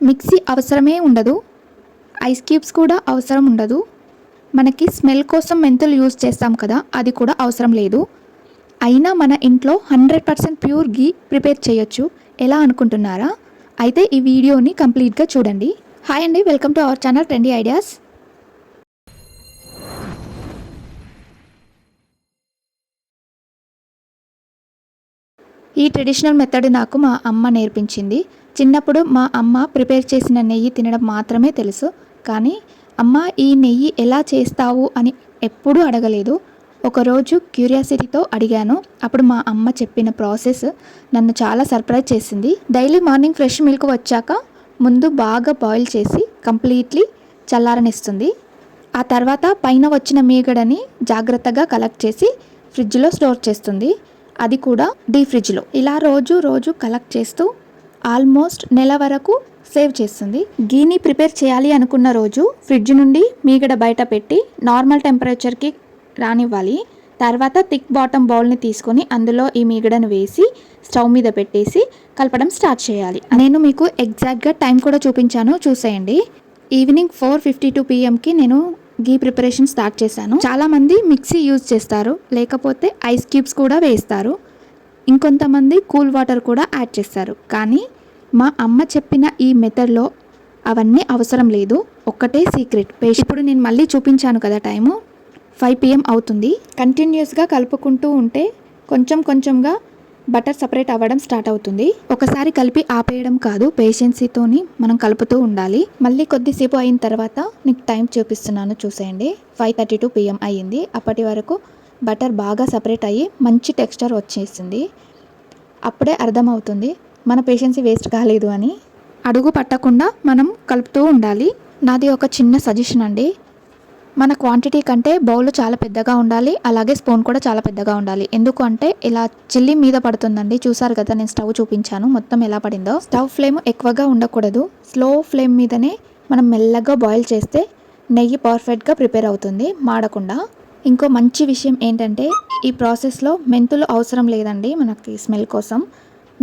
Mixie అవసరమే ఉండదు, ice cubes కూడా అవసరం ఉండదు. మనకి స్మెల్ కోసం మెంతులు యూజ్ చేస్తాం కదా, అది కూడా అవసరం లేదు. అయినా మన ఇంట్లో 100% ప్యూర్ గీ ప్రిపేర్ చేయొచ్చు. ఎలా అనుకుంటున్నారా? అయితే ఈ వీడియోని కంప్లీట్గా చూడండి. హాయ్ అండి, welcome to our channel trendy ideas. ఈ ట్రెడిషనల్ మెథడ్ నాకు మా అమ్మ నేర్పించింది. చిన్నప్పుడు మా అమ్మ ప్రిపేర్ చేసిన నెయ్యి తినడం మాత్రమే తెలుసు, కానీ అమ్మ ఈ నెయ్యి ఎలా చేస్తావు అని ఎప్పుడూ అడగలేదు. ఒకరోజు క్యూరియాసిటీతో అడిగాను. అప్పుడు మా అమ్మ చెప్పిన ప్రాసెస్ నన్ను చాలా సర్ప్రైజ్ చేసింది. డైలీ మార్నింగ్ ఫ్రెష్ మిల్క్ వచ్చాక ముందు బాగా బాయిల్ చేసి కంప్లీట్లీ చల్లారనిస్తుంది. ఆ తర్వాత పైన వచ్చిన మీగడని జాగ్రత్తగా కలెక్ట్ చేసి ఫ్రిడ్జ్లో స్టోర్ చేస్తుంది, అది కూడా డీ ఫ్రిడ్జ్లో. ఇలా రోజు కలెక్ట్ చేస్తూ ఆల్మోస్ట్ నెల వరకు సేవ్ చేస్తుంది. గీని ప్రిపేర్ చేయాలి అనుకున్న రోజు ఫ్రిడ్జ్ నుండి మీగడ బయట పెట్టి నార్మల్ టెంపరేచర్కి రానివ్వాలి. తర్వాత థిక్ బాటమ్ బౌల్ని తీసుకొని అందులో ఈ మీగడను వేసి స్టవ్ మీద పెట్టేసి కలపడం స్టార్ట్ చేయాలి. నేను మీకు ఎగ్జాక్ట్గా టైం కూడా చూపించాను, చూసేయండి. ఈవినింగ్ 4:52 PM నేను గీ ప్రిపరేషన్ స్టార్ట్ చేశాను. చాలామంది మిక్సీ యూజ్ చేస్తారు, లేకపోతే ఐస్ క్యూబ్స్ కూడా వేస్తారు, ఇంకొంతమంది కూల్ వాటర్ కూడా యాడ్ చేస్తారు. కానీ మా అమ్మ చెప్పిన ఈ మెథడ్లో అవన్నీ అవసరం లేదు. ఒక్కటే సీక్రెట్. ఇప్పుడు నేను మళ్ళీ చూపించాను కదా, టైము 5 PM అవుతుంది. కంటిన్యూస్గా కలుపుకుంటూ ఉంటే కొంచెంగా బటర్ సపరేట్ అవ్వడం స్టార్ట్ అవుతుంది. ఒకసారి కలిపి ఆపేయడం కాదు, పేషెన్సీతోని మనం కలుపుతూ ఉండాలి. మళ్ళీ కొద్దిసేపు అయిన తర్వాత నీకు టైం చూపిస్తున్నాను, చూసేయండి. 5:32 PM అయ్యింది. అప్పటి వరకు బటర్ బాగా సపరేట్ అయ్యి మంచి టెక్స్చర్ వచ్చేసింది. అప్పుడే అర్థమవుతుంది మన పేషెన్సీ వేస్ట్ కాలేదు అని. అడుగు పట్టకుండా మనం కలుపుతూ ఉండాలి. నాది ఒక చిన్న సజెషన్ అండి, మన క్వాంటిటీ కంటే బౌల్ చాలా పెద్దగా ఉండాలి, అలాగే స్పూన్ కూడా చాలా పెద్దగా ఉండాలి. ఎందుకు అంటే ఇలా చిల్లి మీద పడుతుందండి. చూసారు కదా, నేను స్టవ్ చూపించాను మొత్తం ఎలా పడిందో. స్టవ్ ఫ్లేమ్ ఎక్కువగా ఉండకూడదు, స్లో ఫ్లేమ్ మీదనే మనం మెల్లగా బాయిల్ చేస్తే నెయ్యి పర్ఫెక్ట్గా ప్రిపేర్ అవుతుంది, మాడకుండా. ఇంకో మంచి విషయం ఏంటంటే ఈ ప్రాసెస్లో మెంతులు అవసరం లేదండి మనకి స్మెల్ కోసం.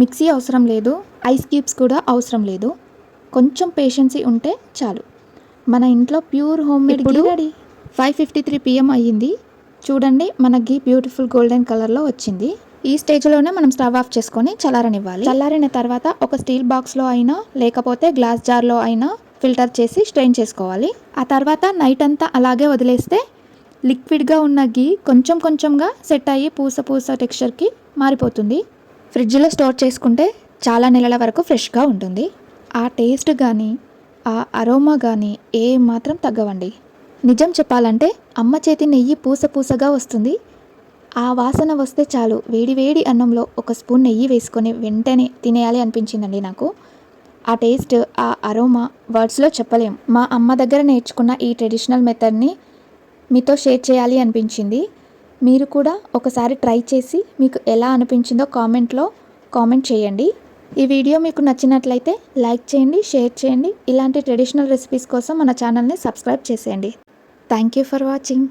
మిక్సీ అవసరం లేదు, ఐస్ క్యూబ్స్ కూడా అవసరం లేదు. కొంచెం పేషెన్సీ ఉంటే చాలు. మన ఇంట్లో ప్యూర్ హోమ్ మేడ్ గీ రెడీ. 5:53 PM అయ్యింది. చూడండి, మన గీ బ్యూటిఫుల్ గోల్డెన్ కలర్లో వచ్చింది. ఈ స్టేజ్లోనే మనం స్టవ్ ఆఫ్ చేసుకొని చల్లారనివ్వాలి. చల్లారిన తర్వాత ఒక స్టీల్ బాక్స్లో అయినా లేకపోతే గ్లాస్ జార్లో అయినా ఫిల్టర్ చేసి స్ట్రెయిన్ చేసుకోవాలి. ఆ తర్వాత నైట్ అంతా అలాగే వదిలేస్తే లిక్విడ్గా ఉన్న గీ కొంచెంగా సెట్ అయ్యి పూస టెక్స్చర్కి మారిపోతుంది. ఫ్రిడ్జ్లో స్టోర్ చేసుకుంటే చాలా నెలల వరకు ఫ్రెష్గా ఉంటుంది. ఆ టేస్ట్ కానీ ఆ అరోమా కానీ ఏ మాత్రం తగ్గవండి. నిజం చెప్పాలంటే అమ్మ చేతి నెయ్యి పూసగా వస్తుంది. ఆ వాసన వస్తే చాలు, వేడి అన్నంలో ఒక స్పూన్ నెయ్యి వేసుకొని వెంటనే తినేయాలి అనిపించిందండి నాకు. ఆ టేస్ట్, ఆ అరోమా వర్డ్స్లో చెప్పలేం. మా అమ్మ దగ్గర నేర్చుకున్న ఈ ట్రెడిషనల్ మెథడ్ని మీతో షేర్ చేయాలి అనిపించింది. మీరు కూడా ఒకసారి ట్రై చేసి మీకు ఎలా అనిపించిందో కామెంట్ చేయండి. ఈ వీడియో మీకు నచ్చినట్లయితే లైక్ చేయండి, షేర్ చేయండి. ఇలాంటి ట్రెడిషనల్ రెసిపీస్ కోసం మన ఛానల్ని సబ్స్క్రైబ్ చేసేయండి. Thank you for watching.